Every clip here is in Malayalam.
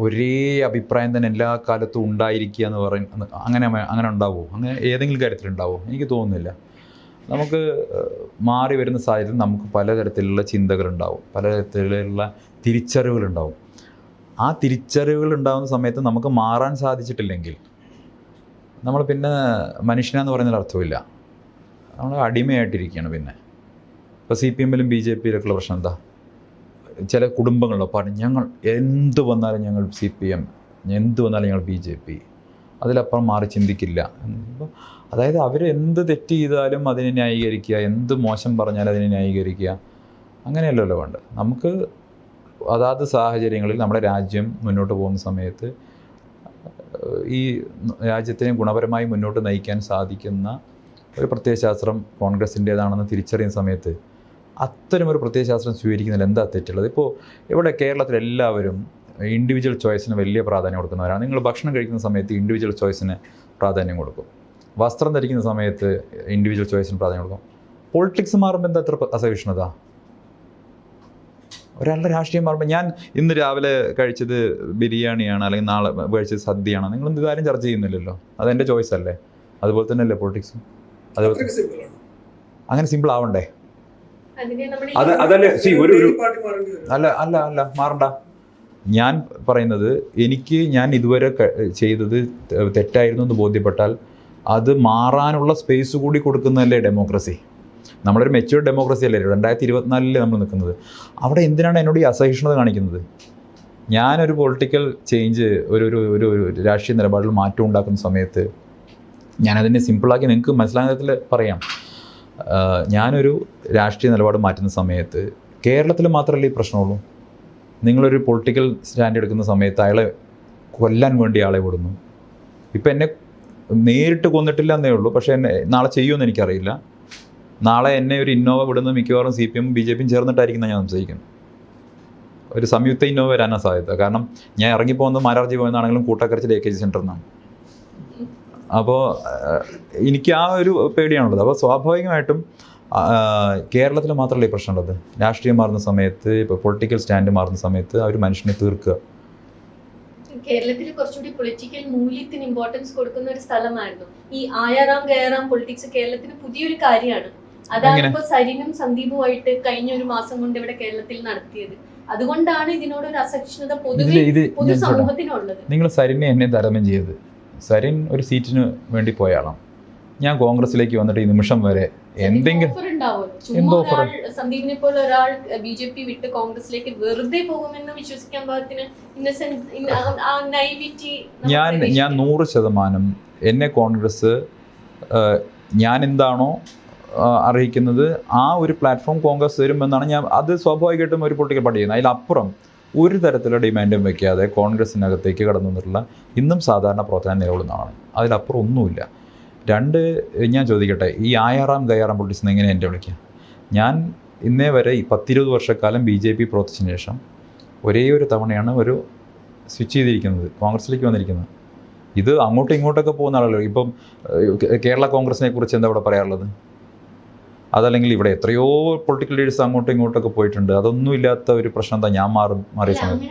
ഒരേ അഭിപ്രായം തന്നെ എല്ലാ കാലത്തും ഉണ്ടായിരിക്കുക എന്ന് പറയുന്നത് അങ്ങനെ ഉണ്ടാവുമോ? അങ്ങനെ ഏതെങ്കിലും കാര്യത്തിലുണ്ടാവുമോ? എനിക്ക് തോന്നുന്നില്ല. നമുക്ക് മാറി വരുന്ന സാഹചര്യത്തിൽ നമുക്ക് പലതരത്തിലുള്ള ചിന്തകളുണ്ടാവും, പലതരത്തിലുള്ള തിരിച്ചറിവുകളുണ്ടാവും. ആ തിരിച്ചറിവുകൾ ഉണ്ടാകുന്ന സമയത്ത് നമുക്ക് മാറാൻ സാധിച്ചിട്ടില്ലെങ്കിൽ നമ്മൾ പിന്നെ മനുഷ്യനാന്ന് പറയുന്നതിൽ അർത്ഥമില്ല, നമ്മൾ അടിമയായിട്ടിരിക്കുകയാണ്. പിന്നെ ഇപ്പോൾ CPM-ലും BJP-യിലൊക്കെയുള്ള പ്രശ്നം എന്താ? ചില കുടുംബങ്ങളിലോ പറഞ്ഞു ഞങ്ങൾ എന്ത് വന്നാലും ഞങ്ങൾ CPM, എന്ത് വന്നാലും ഞങ്ങൾ BJP, അതിലപ്പുറം മാറി ചിന്തിക്കില്ല. അതായത് അവർ എന്ത് തെറ്റ് ചെയ്താലും അതിനെ ന്യായീകരിക്കുക, എന്ത് മോശം പറഞ്ഞാലും അതിനെ ന്യായീകരിക്കുക, അങ്ങനെയല്ലല്ലോ വേണ്ട. നമുക്ക് അതാത് സാഹചര്യങ്ങളിൽ നമ്മുടെ രാജ്യം മുന്നോട്ട് പോകുന്ന സമയത്ത് ഈ രാജ്യത്തിനെ ഗുണപരമായി മുന്നോട്ട് നയിക്കാൻ സാധിക്കുന്ന ഒരു പ്രത്യയശാസ്ത്രം കോൺഗ്രസിൻ്റേതാണെന്ന് തിരിച്ചറിയുന്ന സമയത്ത് അത്തരമൊരു പ്രത്യയശാസ്ത്രം സ്വീകരിക്കുന്നതിൽ എന്താ തെറ്റുള്ളത്? ഇപ്പോൾ ഇവിടെ കേരളത്തിലെല്ലാവരും ഇൻഡിവിജ്വൽ ചോയ്സിന് വലിയ പ്രാധാന്യം കൊടുക്കുന്നവരാണ്. നിങ്ങൾ ഭക്ഷണം കഴിക്കുന്ന സമയത്ത് ഇൻഡിവിജ്വൽ ചോയ്സിന് പ്രാധാന്യം കൊടുക്കും, വസ്ത്രം ധരിക്കുന്ന സമയത്ത് ഇൻഡിവിജ്വൽ ചോയ്സിന് പ്രാധാന്യം കൊടുക്കും. പൊളിറ്റിക്സ് മാറുമ്പോൾ എന്താ അത്ര അസഹിഷ്ണുത? ഒരാളുടെ രാഷ്ട്രീയം മാറുമ്പോൾ ഞാൻ ഇന്ന് രാവിലെ കഴിച്ചത് ബിരിയാണിയാണ് അല്ലെങ്കിൽ നാളെ കഴിച്ചത് സദ്യയാണ്, നിങ്ങളൊന്നും ഇതാരും ചർച്ച ചെയ്യുന്നില്ലല്ലോ. അതെൻ്റെ ചോയ്സ് അല്ലേ? അതുപോലെ തന്നെ അല്ലേ പൊളിറ്റിക്സും? അതുപോലെ അങ്ങനെ സിമ്പിൾ ആവണ്ടേ? അതല്ലേ അല്ല മാറണ്ട. ഞാൻ പറയുന്നത് ഞാൻ ഇതുവരെ ചെയ്തത് തെറ്റായിരുന്നു എന്ന് ബോധ്യപ്പെട്ടാൽ അത് മാറാനുള്ള സ്പേസ് കൂടി കൊടുക്കുന്നതല്ലേ ഡെമോക്രസി? നമ്മളൊരു മെച്യൂർഡ് ഡെമോക്രസി അല്ലേ 2024 നമ്മൾ നിൽക്കുന്നത്. അവിടെ എന്തിനാണ് എന്നോട് ഈ അസഹിഷ്ണുത കാണിക്കുന്നത്? ഞാനൊരു പൊളിറ്റിക്കൽ ചേഞ്ച്, ഒരു രാഷ്ട്രീയ നിലപാടിൽ മാറ്റം ഉണ്ടാക്കുന്ന സമയത്ത് ഞാനതിനെ സിമ്പിളാക്കി നിങ്ങൾക്ക് മനസ്സിലാകുന്ന തരത്തിൽ പറയാം. ഞാനൊരു രാഷ്ട്രീയ നിലപാട് മാറ്റുന്ന സമയത്ത് കേരളത്തിൽ മാത്രമല്ലേ ഈ പ്രശ്നമുള്ളൂ. നിങ്ങളൊരു പൊളിറ്റിക്കൽ സ്റ്റാൻഡ് എടുക്കുന്ന സമയത്ത് അയാളെ കൊല്ലാൻ വേണ്ടി ആളെ വിടുന്നു. ഇപ്പം എന്നെ നേരിട്ട് കൊന്നിട്ടില്ല എന്നേ ഉള്ളൂ, പക്ഷേ എന്നെ നാളെ ചെയ്യുമെന്ന് എനിക്കറിയില്ല. നാളെ എന്നെ ഒരു ഇന്നോവ വിടുന്നത് മിക്കവാറും CPM-ഉം BJP-യും ചേർന്നിട്ടായിരിക്കും ഞാൻ സംശയിക്കുന്നത്. ഒരു സംയുക്ത ഇന്നോവ വരാനാണ് സാധ്യത. കാരണം ഞാൻ ഇറങ്ങിപ്പോകുന്നത് മാരാർജി പോയെന്നാണെങ്കിലും കൂട്ടക്കരച്ചിൽ AKG സെൻറ്ററിൽ നിന്നാണ്. അപ്പോൾ എനിക്ക് ആ ഒരു പേടിയാണുള്ളത്. അപ്പോൾ സ്വാഭാവികമായിട്ടും കേരളത്തിൽ മാത്രമല്ല ഈ പ്രശ്നമുള്ളത്. രാഷ്ട്രീയം മാറുന്ന സമയത്ത്, ഇപ്പോൾ പൊളിറ്റിക്കൽ സ്റ്റാൻഡ് മാറുന്ന സമയത്ത് ആ ഒരു മനുഷ്യനെ തീർക്കുക. കേരളത്തിൽ കുറച്ചുകൂടി പൊളിറ്റിക്കൽ മൂല്യത്തിന് ഇമ്പോർട്ടൻസ് കൊടുക്കുന്ന ഒരു സ്ഥലമായിരുന്നു ഈ ആയാറാം ഗയാറാം പൊളിറ്റിക്സ്. കേരളത്തിന് പുതിയൊരു കാര്യമാണ്. അതാണ് ഇപ്പോൾ സരിനും സന്ദീപുമായിട്ട് കഴിഞ്ഞ ഒരു മാസം കൊണ്ട് ഇവിടെ കേരളത്തിൽ നടത്തിയത്. അതുകൊണ്ടാണ് ഇതിനോട് ഒരു അസഹിഷ്ണുത പൊതു സമൂഹത്തിനുള്ളത്. നിങ്ങൾ സരിനെ എന്നെ താരതമ്യം ചെയ്തത്. സരിൻ ഒരു സീറ്റിന് വേണ്ടി പോയ ആളാണ്. ഞാൻ കോൺഗ്രസിലേക്ക് വന്നിട്ട് ഈ നിമിഷം വരെ എന്തെങ്കിലും സന്ദീപിനെ പോലെ ഒരാൾ BJP വിട്ട് കോൺഗ്രസിലേക്ക് വെറുതെ പോകുമെന്ന് വിശ്വസിക്കാൻ പാകത്തിന് ഞാൻ 100% എന്നെ കോൺഗ്രസ് ഞാൻ എന്താണോ അർഹിക്കുന്നത് ആ ഒരു പ്ലാറ്റ്ഫോം കോൺഗ്രസ് തരുമെന്നാണ് അത് സ്വാഭാവികമായിട്ടും ഒരു പൊളിറ്റിക്കൽ പാർട്ടി ചെയ്യുന്നത്. അതിലപ്പുറം ഒരു തരത്തിലുള്ള ഡിമാൻഡും വയ്ക്കാതെ കോൺഗ്രസിനകത്തേക്ക് കടന്നു വന്നിട്ടുള്ള ഇന്നും സാധാരണ പ്രവർത്തനം നിലകൊള്ളുന്നതാണ്. അതിലപ്പുറം ഒന്നുമില്ല. ഞാൻ ചോദിക്കട്ടെ, ഈ ആയാറാം ഗയാറാം പൊളിറ്റിക്സ് എങ്ങനെ എൻ്റെ വിളിക്കുക? ഞാൻ ഇന്നേ വരെ 10-20 വർഷക്കാലം BJP പ്രവർത്തിച്ചതിന് ശേഷം ഒരേ ഒരു തവണയാണ് ഒരു സ്വിച്ച് ചെയ്തിരിക്കുന്നത്, കോൺഗ്രസിലേക്ക് വന്നിരിക്കുന്നത്. ഇത് അങ്ങോട്ടും ഇങ്ങോട്ടൊക്കെ പോകുന്ന ആളല്ലോ. ഇപ്പം കേരള കോൺഗ്രസിനെ കുറിച്ച് എന്താ ഇവിടെ പറയാറുള്ളത്? അതല്ലെങ്കിൽ ഇവിടെ എത്രയോ പൊളിറ്റിക്കൽ ലീഡേഴ്സ് അങ്ങോട്ടും ഇങ്ങോട്ടൊക്കെ പോയിട്ടുണ്ട്. അതൊന്നും ഇല്ലാത്ത ഒരു പ്രശ്നം എന്താ ഞാൻ മാറിയ സമയത്ത്?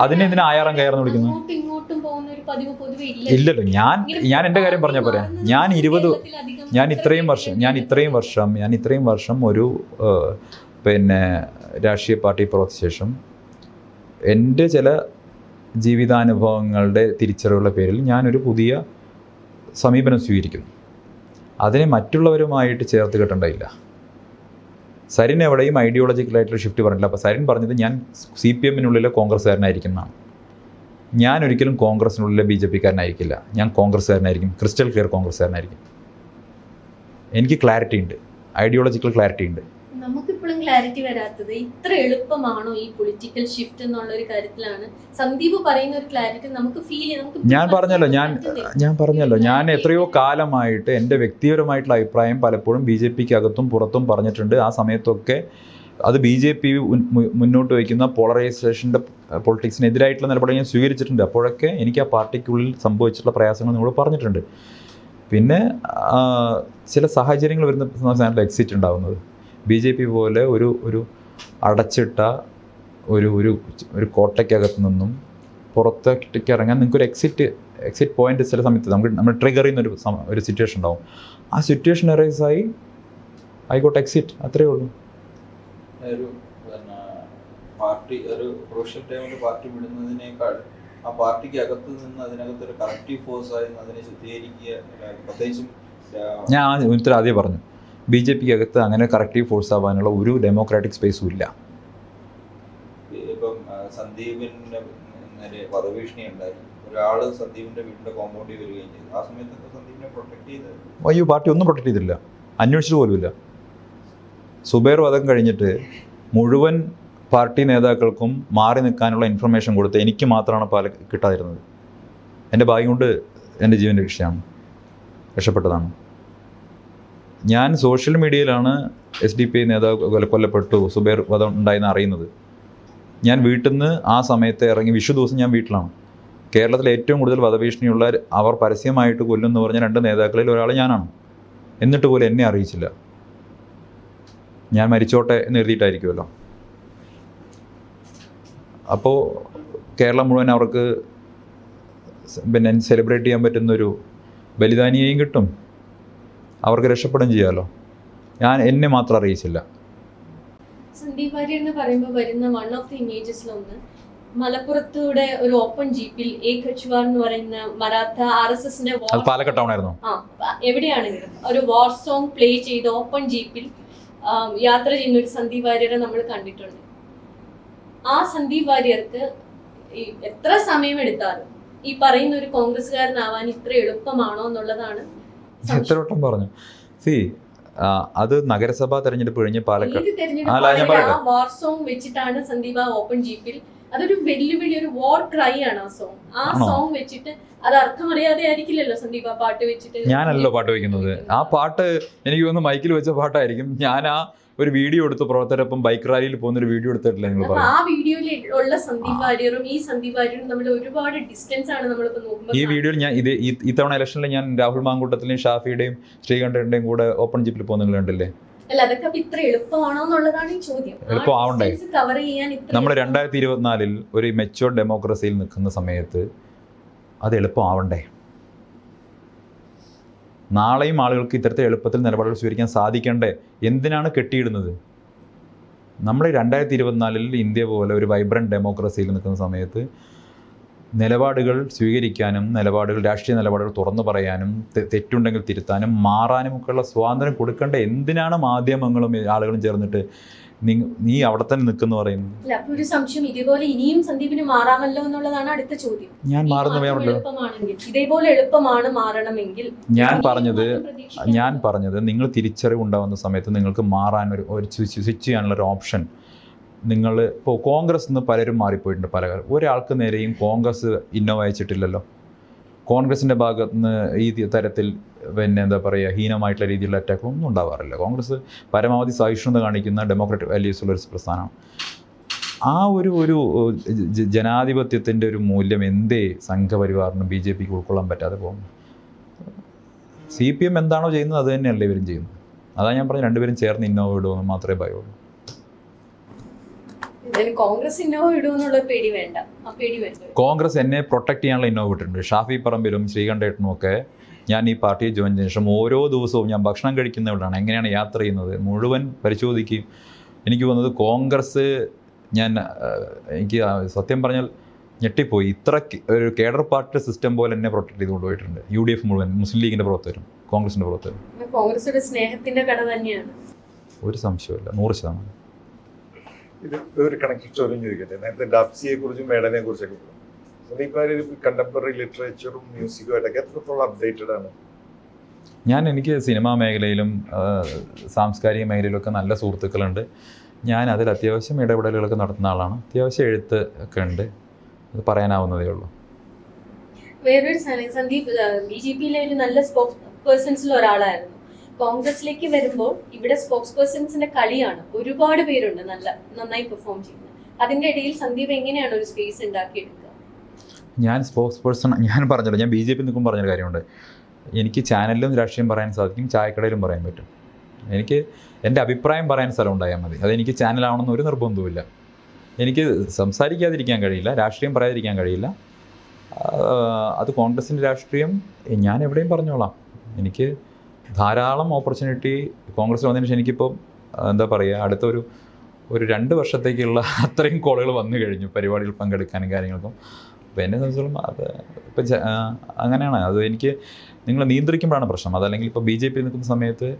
അതിനെന്തിനാ ആയാറാം കയറുന്ന് വിളിക്കുന്നു? ഇല്ലല്ലോ. ഞാൻ എൻ്റെ കാര്യം പറഞ്ഞാൽ പോരാ. ഞാൻ ഇത്രയും വർഷം ഒരു പിന്നെ രാഷ്ട്രീയ പാർട്ടി പ്രവർത്തിച്ച ശേഷം എൻ്റെ ചില ജീവിതാനുഭവങ്ങളുടെ തിരിച്ചറിവുള്ള പേരിൽ ഞാനൊരു പുതിയ സമീപനം സ്വീകരിക്കുന്നു. അതിനെ മറ്റുള്ളവരുമായിട്ട് ചേർത്ത് കെട്ടേണ്ടതില്ല. സരിൻ എവിടെയും ഐഡിയോളജിക്കലായിട്ടുള്ള ഷിഫ്റ്റ് പറഞ്ഞില്ല. അപ്പോൾ സരിൻ പറഞ്ഞത് ഞാൻ CPM-നുള്ളിലെ കോൺഗ്രസ്സുകാരനായിരിക്കുന്നതാണ്. ഞാൻ ഒരിക്കലും കോൺഗ്രസിനുള്ളിലെ BJP-കാരനായിരിക്കില്ല. ഞാൻ കോൺഗ്രസ്സുകാരനായിരിക്കും, ക്രിസ്റ്റൽ ക്ലിയർ കോൺഗ്രസ്സുകാരനായിരിക്കും. എനിക്ക് ക്ലാരിറ്റി ഉണ്ട്, ഐഡിയോളജിക്കൽ ക്ലാരിറ്റി ഉണ്ട്. നമുക്കിപ്പോഴും ക്ലാരിറ്റി വരാത്തത് ഇത്ര എളുപ്പമാണോ ഈ പൊളിറ്റിക്കൽ ഷിഫ്റ്റ് എന്നുള്ള ഒരു കാര്യത്തിലാണ്. സന്ദീപ് പറയുന്ന ഒരു ക്ലാരിറ്റി നമുക്ക് ഫീൽ ചെയ്യാം. ഞാൻ പറഞ്ഞല്ലോ ഞാൻ എത്രയോ കാലമായിട്ട് എൻ്റെ വ്യക്തിപരമായിട്ടുള്ള അഭിപ്രായം പലപ്പോഴും BJP-ക്ക് അകത്തും പുറത്തും പറഞ്ഞിട്ടുണ്ട്. ആ സമയത്തൊക്കെ അത് BJP മുന്നോട്ട് വയ്ക്കുന്ന പോളറൈസേഷൻ്റെ പൊളിറ്റിക്സിനെതിരായിട്ടുള്ള നിലപാട് ഞാൻ സ്വീകരിച്ചിട്ടുണ്ട്. അപ്പോഴൊക്കെ എനിക്ക് ആ പാർട്ടിക്കുള്ളിൽ സംഭവിച്ചിട്ടുള്ള പ്രയാസങ്ങൾ നിങ്ങൾ പറഞ്ഞിട്ടുണ്ട്. പിന്നെ ചില സാഹചര്യങ്ങൾ വരുന്ന സമയത്ത് എക്സിറ്റ് ഉണ്ടാകുന്നത് BJP പോലെ ഒരു അടച്ചിട്ട ഒരു കോട്ടയ്ക്കകത്തു നിന്നും പുറത്തേക്ക് ഇറങ്ങാൻ നിങ്ങൾക്കൊരു എക്സിറ്റ് പോയിന്റ് ചില സമയത്ത് നമ്മൾ ട്രിഗർ ചെയ്യുന്ന ഒരു സിറ്റുവേഷൻ ഉണ്ടാവും. ആ സിറ്റുവേഷൻ അറൈസായി ആയിക്കോട്ടെ എക്സിറ്റ്, അത്രയേ ഉള്ളൂ. ഒരു പാർട്ടി ഒരു ക്രൂഷ്യൽ ടൈമിൽ പാർട്ടി വിടുന്നതിനേക്കാൾ ആ പാർട്ടിക്ക് അകത്ത് നിന്ന് അതിനകത്തൊരു കറക്റ്റീവ് ഫോഴ്സായി അതിനെ ശുദ്ധീകരിക്കുക, പ്രത്യേകിച്ചും ഞാൻ ഉത്തരം ആദ്യം പറഞ്ഞു, BJPക്ക് അകത്ത് അങ്ങനെ കറക്റ്റീവ് ഫോഴ്സ് ആവാനുള്ള ഒരു ഡെമോക്രാറ്റിക് സ്പേസും ഇല്ല. ഇപ്പം സന്ദീപിൻ്റെ നേരെ വധഭീഷണി ഉണ്ടായി, ഒരാൾ സന്ദീപിൻ്റെ വീടിൻ്റെ കോമ്പൗണ്ടിൽ വരികയും ചെയ്തു. ആ സമയത്തൊക്കെ സന്ദീപിനെ പ്രൊട്ടക്ട് ചെയ്ത് അയ്യോ പാർട്ടി ഒന്നും പ്രൊട്ടക്ട് ചെയ്തില്ല, അന്വേഷിച്ചിട്ട് പോലുമില്ല. സുബൈർ വധം കഴിഞ്ഞിട്ട് മുഴുവൻ പാർട്ടി നേതാക്കൾക്കും മാറി നിൽക്കാനുള്ള ഇൻഫർമേഷൻ കൊടുത്ത് എനിക്ക് മാത്രമാണ് കിട്ടാതിരുന്നത്. എൻ്റെ ഭാഗ്യം കൊണ്ട് എൻ്റെ ജീവൻ രക്ഷപ്പെട്ടതാണ്. ഞാൻ സോഷ്യൽ മീഡിയയിലാണ് SDPI നേതാവ് കൊല്ലപ്പെട്ടു, സുബൈർ വധം ഉണ്ടായെന്ന് അറിയുന്നത്. ഞാൻ വീട്ടിൽ നിന്ന് ആ സമയത്ത് ഇറങ്ങി, വിഷു ദിവസം ഞാൻ വീട്ടിലാണ്. കേരളത്തിൽ ഏറ്റവും കൂടുതൽ വധഭീഷണിയുള്ള അവർ പരസ്യമായിട്ട് കൊല്ലുമെന്ന് പറഞ്ഞ 2 നേതാക്കളിൽ ഒരാൾ ഞാനാണ്. എന്നിട്ട് പോലും എന്നെ അറിയിച്ചില്ല. ഞാൻ മരിച്ചോട്ടെ എന്ന് എഴുതിയിട്ടായിരിക്കുമല്ലോ. അപ്പോൾ കേരളം മുഴുവൻ അവർക്ക് പിന്നെ സെലിബ്രേറ്റ് ചെയ്യാൻ പറ്റുന്നൊരു ബലിദാനിയെയും കിട്ടും, അവർക്ക് രക്ഷപ്പെടുകയും ചെയ്യാമല്ലോ. എന്നെ മാത്രം അറിയിച്ചില്ല. സന്ദീപ് വാര്യർ എന്ന് പറയുമ്പോൾ വരുന്ന വൺ ഓഫ് ദി ഇമേജസിലൊന്ന് മലപ്പുറത്തൂടെ ഒരു ഓപ്പൺ ജീപ്പിൽ എ കച്ചുവാർ എന്ന് പറയുന്ന മറാത്ത RSSന്റെ അത് പാലക്കാട് ടൗൺ ആയിരുന്നു. എവിടെയാണെങ്കിലും ഒരു വാർ സോങ് പ്ലേ ചെയ്ത് ഓപ്പൺ ജീപ്പിൽ യാത്ര ചെയ്യുന്ന ഒരു സന്ദീപ് വാര്യരെ നമ്മൾ കണ്ടിട്ടുണ്ട്. ആ സന്ദീപ് വാര്യർക്ക് എത്ര സമയം എടുത്താലും ഈ പറയുന്ന ഒരു കോൺഗ്രസ്സുകാരനാവാൻ ഇത്ര എളുപ്പമാണോ എന്നുള്ളതാണ്. എത്ര വട്ടം പറഞ്ഞു. അത് നഗരസഭാ തെരഞ്ഞെടുപ്പ് കഴിഞ്ഞ് പാലക്കാട് വാർ സോങ് വെച്ചിട്ടാണ് സന്ദീപ് ഓപ്പൺ ജീപ്പിൽ, അതൊരു വെല്ലുവിളി, ഒരു വാർ ക്രൈ ആണ് ആ സോങ് വെച്ചിട്ട്. അത് അർത്ഥമറിയാതെ ആയിരിക്കില്ലല്ലോ സന്ദീപ് ആ പാട്ട് വെച്ചിട്ട്. ഞാനല്ലോ പാട്ട് വെക്കുന്നത്. ആ പാട്ട് എനിക്ക് തോന്നുന്നു മൈക്കിൽ വെച്ച പാട്ടായിരിക്കും. ഞാൻ ആ ഒരു വീഡിയോ എടുത്ത് പ്രവർത്തകരൊപ്പം ബൈക്ക് റാലിയിൽ പോകുന്ന ഒരു വീഡിയോ എടുത്തിട്ടില്ല നിങ്ങൾ പറഞ്ഞു. ആ വീഡിയോയിൽ ഉള്ള സന്ദീപ് വാര്യറും ഈ സന്ദീപ് വാര്യറും തമ്മിൽ ഒരുപാട് ഡിസ്റ്റൻസ് ആണ് നമ്മളിപ്പോ നോക്കുമ്പോൾ. ഈ വീഡിയോയിൽ ഞാൻ ഇത്തവണ ഇലക്ഷനിൽ ഞാൻ രാഹുൽ മാങ്കൂട്ടത്തിലെയും ഷാഫിയുടെയും ശ്രീകണ്ഠന്റെയും കൂടെ ഓപ്പൺ ജീപ്പിൽ പോകുന്ന കണ്ടില്ലേ? അല്ല, അതൊക്കെ ഇത്ര എളുപ്പമാണോ എന്നുള്ളതാണ് ഈ ചോദ്യം. എളുപ്പമാവണ്ടേ? കവർ ചെയ്യാൻ നമ്മൾ 2024 ഒരു മെച്യൂർ ഡെമോക്രസിയിൽ നിൽക്കുന്ന സമയത്ത് അത് എളുപ്പമാവണ്ടേ? നാളെയും ആളുകൾക്ക് ഇത്തരത്തിൽ എളുപ്പത്തിൽ നിലപാടുകൾ സ്വീകരിക്കാൻ സാധിക്കണ്ടേ? എന്തിനാണ് കെട്ടിയിടുന്നത്? നമ്മൾ 2024 ഇന്ത്യ പോലെ ഒരു വൈബ്രൻറ്റ് ഡെമോക്രസിയിൽ നിൽക്കുന്ന സമയത്ത് നിലപാടുകൾ സ്വീകരിക്കാനും രാഷ്ട്രീയ നിലപാടുകൾ തുറന്നു പറയാനും തെറ്റുണ്ടെങ്കിൽ തിരുത്താനും മാറാനും ഒക്കെയുള്ള സ്വാതന്ത്ര്യം കൊടുക്കേണ്ട എന്തിനാണ് മാധ്യമങ്ങളും ആളുകളും ചേർന്നിട്ട് നീ അവിടെ തന്നെ നിൽക്കുന്നു പറയുന്നത്? ഒരു സംശയം, ഇതേപോലെ ഇനിയും സന്ദീപിന് മാറാമല്ലോ എന്നുള്ളതാണ് അടുത്ത ചോദ്യം. ഞാൻ ഇതേപോലെ എളുപ്പമാണ് മാറണമെങ്കിൽ ഞാൻ പറഞ്ഞത് നിങ്ങൾ തിരിച്ചറിവുണ്ടാവുന്ന സമയത്ത് നിങ്ങൾക്ക് മാറാൻ ഒരു സ്വിച്ച് ചെയ്യാനുള്ള ഒരു ഓപ്ഷൻ നിങ്ങൾ ഇപ്പോൾ കോൺഗ്രസ് നിന്ന് പലരും മാറിപ്പോയിട്ടുണ്ട്. ഒരാൾക്ക് നേരെയും കോൺഗ്രസ് ഇന്നോവ അയച്ചിട്ടില്ലല്ലോ. കോൺഗ്രസിൻ്റെ ഭാഗത്ത് നിന്ന് ഈ തരത്തിൽ പിന്നെ എന്താ പറയുക ഹീനമായിട്ടുള്ള രീതിയിലുള്ള അറ്റാക്ക് ഒന്നും ഉണ്ടാവാറില്ല. കോൺഗ്രസ് പരമാവധി സഹിഷ്ണുത കാണിക്കുന്ന ഡെമോക്രാറ്റിക് വാല്യൂസ് ഉള്ളൊരു പ്രസ്ഥാനമാണ്. ആ ഒരു ജനാധിപത്യത്തിൻ്റെ ഒരു മൂല്യം എന്തേ സംഘപരിവാറിനും BJPക്ക് ഉൾക്കൊള്ളാൻ പറ്റാതെ പോകുന്നു? CPM എന്താണോ ചെയ്യുന്നത് അത് തന്നെയല്ലേ ഇവരും ചെയ്യുന്നത്. അതാണ് ഞാൻ പറഞ്ഞത്, രണ്ടുപേരും ചേർന്ന് ഇന്നോവ ഇടുമെന്ന് മാത്രമേ ഭയമുള്ളൂ. കോൺഗ്രസ് ഇന്നോവ ഇടുമെന്നുള്ള പേടി വേണ്ട. കോൺഗ്രസ് എന്നെ പ്രൊട്ടക്ട് ചെയ്യാനുള്ള ഇന്നോവ ഇട്ടിട്ടുണ്ട്. ഷാഫി പറമ്പിലും ശ്രീകണ്ഠേട്ടനും ഒക്കെ ഞാൻ ഈ പാർട്ടിയെ ജോയിൻ ചെയ്ത ശേഷം ഓരോ ദിവസവും ഞാൻ ഭക്ഷണം കഴിക്കുന്നവരാണ്, എങ്ങനെയാണ് യാത്ര ചെയ്യുന്നത് മുഴുവൻ പരിശോധിക്കുകയും. എനിക്ക് തോന്നുന്നത് കോൺഗ്രസ് എനിക്ക് സത്യം പറഞ്ഞാൽ ഞെട്ടിപ്പോയി. ഇത്ര ഒരു കേഡർ പാർട്ടി സിസ്റ്റം പോലെ എന്നെ പ്രൊട്ടക്ട് ചെയ്ത് കൊണ്ടുപോയിട്ടുണ്ട്. UDF മുഴുവൻ, മുസ്ലിം ലീഗിൻ്റെ പ്രവർത്തകരും കോൺഗ്രസിൻ്റെ പ്രവർത്തകരും. കോൺഗ്രസ് സ്നേഹത്തിൻ്റെ കട തന്നെയാണ്, ഒരു സംശയമില്ല, 100%. ഇത് ഒരു കണക്ഷൻ ചോദ്യം ചോദിക്കട്ടെ. നേരത്തെ ഡാപ്സിയെ കുറിച്ചും മേഡനെ കുറിച്ചൊക്കെ കണ്ടംപററി ലിറ്ററേച്ചറും മ്യൂസിക്കും ആയിട്ടൊക്കെ എത്രത്തോളം അപ്ഡേറ്റഡ് ആണ്? എനിക്ക് സിനിമാ മേഖലയിലും സാംസ്കാരിക മേഖലയിലൊക്കെ നല്ല സുഹൃത്തുക്കളുണ്ട്. ഞാൻ അതിൽ അത്യാവശ്യം ഇടപെടലുകളൊക്കെ നടത്തുന്ന ആളാണ്. അത്യാവശ്യം എഴുത്ത് ഒക്കെ ഉണ്ട്, അത് പറയാനാവുന്നതേ ഉള്ളൂ. വേറൊരു സന്ദീപ് BJPയിലെ ഒരു നല്ല സ്പോക്സ് പേഴ്സൺസിൽ ഒരാളായിരുന്നു. കോൺഗ്രസിലേക്ക് വരുമ്പോൾ ഇവിടെ സ്പോക്സ് പേഴ്സൺസിന്റെ കളിയാണ്. ഒരുപാട് പേരുണ്ട് നന്നായി പെർഫോം ചെയ്യുന്നത്. അതിന്റെ ഇടയിൽ സന്ദീപ് എങ്ങനെയാണ് ഒരു സ്പേസ് ഉണ്ടാക്കിയെടുക്കുക? ഞാൻ സ്പോക്സ് പേഴ്സൺ ഞാൻ പറഞ്ഞല്ലോ, ഞാൻ BJP നിൽക്കുമ്പോൾ പറഞ്ഞൊരു കാര്യമുണ്ട്. എനിക്ക് ചാനലിലും രാഷ്ട്രീയം പറയാൻ സാധിക്കും, ചായക്കടയിലും പറയാൻ പറ്റും. എനിക്ക് എൻ്റെ അഭിപ്രായം പറയാൻ സ്ഥലം ഉണ്ടായാൽ മതി. അതെനിക്ക് ചാനലാവണമെന്ന് ഒരു നിർബന്ധവുമില്ല. എനിക്ക് സംസാരിക്കാതിരിക്കാൻ കഴിയില്ല, രാഷ്ട്രീയം പറയാതിരിക്കാൻ കഴിയില്ല, അത് കോൺഗ്രസിൻ്റെ രാഷ്ട്രീയം ഞാൻ എവിടെയും പറഞ്ഞോളാം. എനിക്ക് ധാരാളം ഓപ്പർച്യൂണിറ്റി കോൺഗ്രസ്സിൽ വന്നതിന് ശേഷം എനിക്കിപ്പോൾ എന്താ പറയുക, അടുത്തൊരു 2 വർഷത്തേക്കുള്ള അത്രയും കോളുകൾ വന്നു കഴിഞ്ഞു പരിപാടികൾ പങ്കെടുക്കാനും കാര്യങ്ങൾക്കും. അപ്പോൾ എന്നെ സംബന്ധിച്ചോളം അത് ഇപ്പം അങ്ങനെയാണ്. അത് എനിക്ക് നിങ്ങൾ നിയന്ത്രിക്കുമ്പോഴാണ് പ്രശ്നം. അതല്ലെങ്കിൽ ഇപ്പോൾ BJP നിൽക്കുന്ന സമയത്ത്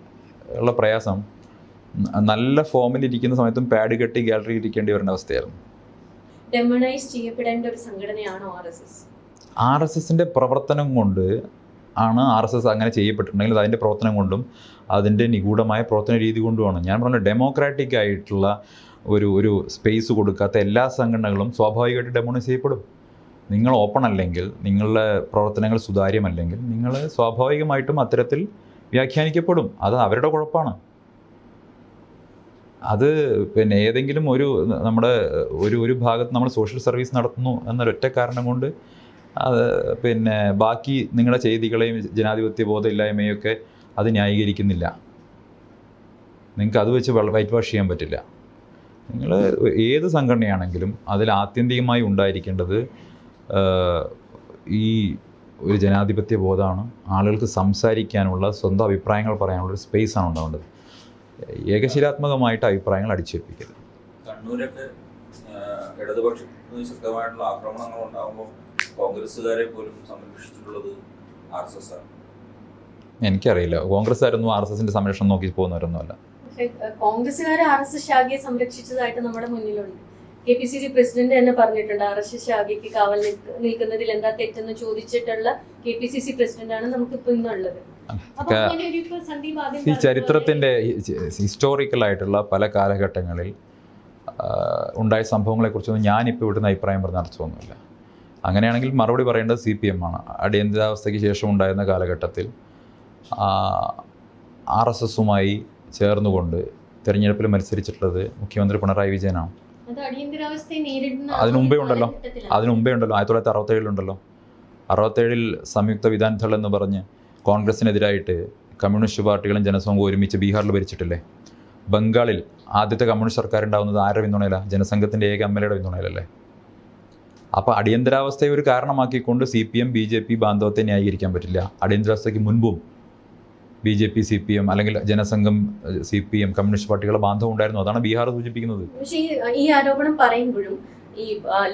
ഉള്ള പ്രയാസം, നല്ല ഫോമിലിരിക്കുന്ന സമയത്തും പാഡ് കെട്ടി ഗാലറി ഇരിക്കേണ്ടി വരുന്ന അവസ്ഥയായിരുന്നു. ഡെമണൈസ് ചെയ്യപ്പെടേണ്ട ഒരു സംഘടനയാണോ RSS? RSSൻ്റെ പ്രവർത്തനം കൊണ്ട് ആണ് RSS അങ്ങനെ ചെയ്യപ്പെട്ടിട്ടുണ്ടെങ്കിൽ അതിൻ്റെ പ്രവർത്തനം കൊണ്ടും അതിൻ്റെ നിഗൂഢമായ പ്രവർത്തന രീതി കൊണ്ടുമാണ്. ഞാൻ പറഞ്ഞ ഡെമോക്രാറ്റിക് ആയിട്ടുള്ള ഒരു സ്പേസ് കൊടുക്കാത്ത എല്ലാ സംഘടനകളും സ്വാഭാവികമായിട്ട് ഡെമോണൈസ് ചെയ്യപ്പെടും. നിങ്ങൾ ഓപ്പൺ അല്ലെങ്കിൽ, നിങ്ങളുടെ പ്രവർത്തനങ്ങൾ സുതാര്യമല്ലെങ്കിൽ നിങ്ങൾ സ്വാഭാവികമായിട്ടും അത്തരത്തിൽ വ്യാഖ്യാനിക്കപ്പെടും. അത് അവരുടെ കുഴപ്പമാണ്. അത് പിന്നെ ഏതെങ്കിലും നമ്മുടെ ഒരു ഭാഗത്ത് നമ്മൾ സോഷ്യൽ സർവീസ് നടത്തുന്നു എന്നൊരൊറ്റ കാരണം കൊണ്ട് അത് പിന്നെ ബാക്കി നിങ്ങളുടെ ചെയ്തികളെയും ജനാധിപത്യ ബോധമില്ലായ്മയൊക്കെ അത് ന്യായീകരിക്കുന്നില്ല. നിങ്ങൾക്ക് അത് വെച്ച് വൈറ്റ് വാഷ് ചെയ്യാൻ പറ്റില്ല. നിങ്ങൾ ഏത് സംഘടനയാണെങ്കിലും അതിൽ ആത്യന്തികമായി ഉണ്ടായിരിക്കേണ്ടത് ഈ ഒരു ജനാധിപത്യ ബോധമാണ്. ആളുകൾക്ക് സംസാരിക്കാനുള്ള, സ്വന്തം അഭിപ്രായങ്ങൾ പറയാനുള്ളൊരു സ്പേസാണ് ഉണ്ടാവേണ്ടത്. ഏകശിലാത്മകമായിട്ട് അഭിപ്രായങ്ങൾ അടിച്ചേൽപ്പിക്കരുത്. കണ്ണൂരൊക്കെ ഇടതുപക്ഷത്തിന് ശക്തമായിട്ടുള്ള ആക്രമണങ്ങൾ ഉണ്ടാകുമ്പോൾ കോൺഗ്രസ്സുകാരെ പോലും സംരക്ഷിച്ചിട്ടുള്ളത് RSS ആണ്. എനിക്കറിയില്ല, കോൺഗ്രസ്സുകാരൊന്നും RSSൻ്റെ സംരക്ഷണം നോക്കി പോകുന്നവരൊന്നുമല്ല. പക്ഷേ കോൺഗ്രസ്സുകാർ RSS ശാഖയെ സംരക്ഷിച്ചതായിട്ട് നമ്മുടെ മുന്നിലുണ്ട്. KPCC പ്രസിഡന്റ് തന്നെ പറഞ്ഞിട്ടുണ്ട്, RSS ശാഖയ്ക്ക് കാവൽ നിൽക്കുന്നതിൽ എന്താ തെറ്റെന്ന് ചോദിച്ചിട്ടുള്ള KPCC പ്രസിഡന്റാണ് നമുക്കിപ്പോൾ ഇന്നുള്ളത്. ഈ ചരിത്രത്തിൻ്റെ ഹിസ്റ്റോറിക്കലായിട്ടുള്ള പല കാലഘട്ടങ്ങളിൽ ഉണ്ടായ സംഭവങ്ങളെക്കുറിച്ചൊന്നും ഞാനിപ്പോൾ ഇവിടുന്ന് അഭിപ്രായം പറഞ്ഞ അർത്ഥമൊന്നുമില്ല. അങ്ങനെയാണെങ്കിൽ മറുപടി പറയേണ്ടത് CPM ആണ്. അടിയന്തരാവസ്ഥയ്ക്ക് ശേഷം ഉണ്ടായിരുന്ന കാലഘട്ടത്തിൽ RSSുമായി ചേർന്നുകൊണ്ട് തിരഞ്ഞെടുപ്പിൽ മത്സരിച്ചിട്ടുള്ളത് മുഖ്യമന്ത്രി പിണറായി വിജയനാണ്. അതിനു മുമ്പേ ഉണ്ടല്ലോ 1967 67 സംയുക്ത വിധാൻദൾ എന്ന് പറഞ്ഞ് കോൺഗ്രസിനെതിരായിട്ട് കമ്മ്യൂണിസ്റ്റ് പാർട്ടികളും ജനസംഘവും ഒരുമിച്ച് ബീഹാറിൽ ഭരിച്ചിട്ടില്ലേ? ബംഗാളിൽ ആദ്യത്തെ കമ്മ്യൂണിസ്റ്റ് സർക്കാർ ഉണ്ടാകുന്നത് ആരുടെ പിന്തുണയിലാണ്? ജനസംഘത്തിൻ്റെ ഏക MLA പിന്തുണയിലല്ലേ? അപ്പോൾ അടിയന്തരാവസ്ഥയെ ഒരു കാരണമാക്കിക്കൊണ്ട് CPM BJP ബാന്ധവത്തെ ന്യായീകരിക്കാൻ പറ്റില്ല. അടിയന്തരാവസ്ഥയ്ക്ക് മുൻപും BJP CPM അല്ലെങ്കിൽ ജനസംഘം CPM കമ്മ്യൂണിസ്റ്റ് പാർട്ടികളുടെ ബാന്ധവം ഉണ്ടായിരുന്നു. അതാണ് ബീഹാർ സൂചിപ്പിക്കുന്നത്. പക്ഷേ ഈ ആരോപണം പറയുമ്പോഴും ഈ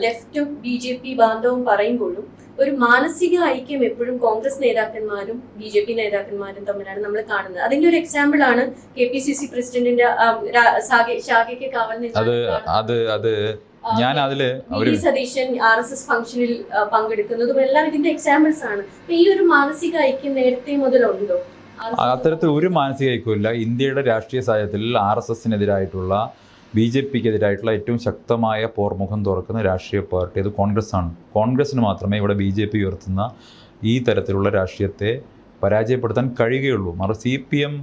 ലെഫ്റ്റും BJP ബാന്ധവും പറയുമ്പോഴും ഒരു മാനസിക ഐക്യം എപ്പോഴും കോൺഗ്രസ് നേതാക്കന്മാരും BJP നേതാക്കന്മാരും തമ്മിലാണ് നമ്മൾ കാണുന്നത്. അതിന്റെ ഒരു എക്സാമ്പിൾ ആണ് KPCC പ്രസിഡന്റിന്റെ ശാഖയ്ക്ക് കാവൽ ഞാൻ അതില് സതീശൻ RSS ഫംഗ്ഷനിൽ പങ്കെടുക്കുന്നതും എല്ലാം ഇതിന്റെ എക്സാമ്പിൾസ് ആണ്. ഈ ഒരു മാനസിക ഐക്യം നേരത്തെ മുതലുണ്ടോ? അത്തരത്തിൽ ഒരു മാനസിക ഐക്യമില്ല. ഇന്ത്യയുടെ രാഷ്ട്രീയ സാഹചര്യത്തിൽ RSSനെതിരായിട്ടുള്ള BJPക്കെതിരായിട്ടുള്ള ഏറ്റവും ശക്തമായ പോർമുഖം തുറക്കുന്ന രാഷ്ട്രീയ പാർട്ടി അത് കോൺഗ്രസ്സാണ്. കോൺഗ്രസ്സിന് മാത്രമേ ഇവിടെ BJP ഉയർത്തുന്ന ഈ തരത്തിലുള്ള രാഷ്ട്രീയത്തെ പരാജയപ്പെടുത്താൻ കഴിയുകയുള്ളൂ. CPM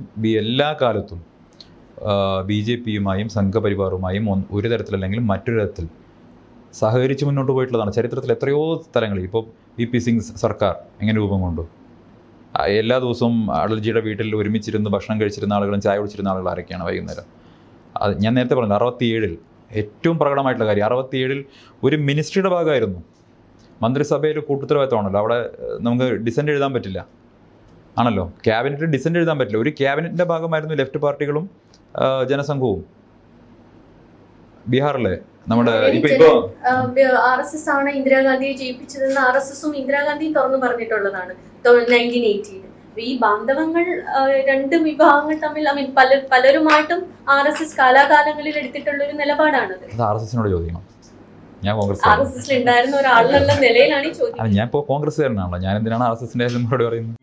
എല്ലാ കാലത്തും BJPയുമായും സംഘപരിവാറുമായും ഒരു തരത്തിലല്ലെങ്കിൽ മറ്റൊരു തരത്തിൽ സഹകരിച്ച് മുന്നോട്ട് പോയിട്ടുള്ളതാണ്. ചരിത്രത്തിൽ എത്രയോ സ്ഥലങ്ങളിൽ ഇപ്പോൾ VP സിംഗ് സർക്കാർ എങ്ങനെ രൂപം കൊണ്ടു? എല്ലാ ദിവസവും അടൽജിയുടെ വീട്ടിൽ ഒരുമിച്ചിരുന്ന് ഭക്ഷണം കഴിച്ചിരുന്ന ആളുകളും ചായ കുടിച്ചിരുന്ന ആളുകൾ ആരൊക്കെയാണ് വൈകുന്നേരം? അത് ഞാൻ നേരത്തെ പറഞ്ഞത് 67 ഏറ്റവും പ്രകടമായിട്ടുള്ള കാര്യം. 67 ഒരു മിനിസ്ട്രിയുടെ ഭാഗമായിരുന്നു. മന്ത്രിസഭയിൽ കൂട്ടുത്തരവാദിത്തമാണല്ലോ. അവിടെ നമുക്ക് ഡിസെൻ്റ് എഴുതാൻ പറ്റില്ല ആണല്ലോ. ക്യാബിനറ്റിൽ ഡിസെൻ്റ് എഴുതാൻ പറ്റില്ല. ഒരു ക്യാബിനറ്റിൻ്റെ ഭാഗമായിരുന്നു ലെഫ്റ്റ് പാർട്ടികളും ജനസംഘവും. ബീഹാറിലെ നമ്മുടെ ഇപ്പോൾ RSS ആണ് ഇന്ദിരാഗാന്ധിയെ ജയിപ്പിച്ചതെന്ന് RSSും ഇന്ദിരാഗാന്ധിയും തുറന്നു പറഞ്ഞിട്ടുള്ളതാണ് 1980. ഈ ബാന്ധവങ്ങൾ രണ്ട് വിഭാഗങ്ങൾ തമ്മിൽ പലരുമായിട്ടും RSS കാലാകാലങ്ങളിൽ എടുത്തിട്ടുള്ള ഒരു നിലപാടാണത്. RSSനോട് ചോദിക്കണം. ഞാൻ RSSൽ ഉണ്ടായിരുന്ന ഒരാളെന്നുള്ള നിലയിലാണ് ഈ ചോദ്യം. ഞാൻ ഇപ്പോൾ കോൺഗ്രസ്സുകാരനാണല്ലോ. ഞാൻ എന്തിനാണ് RSSന്റെ മറുപടി പറയുന്നത്?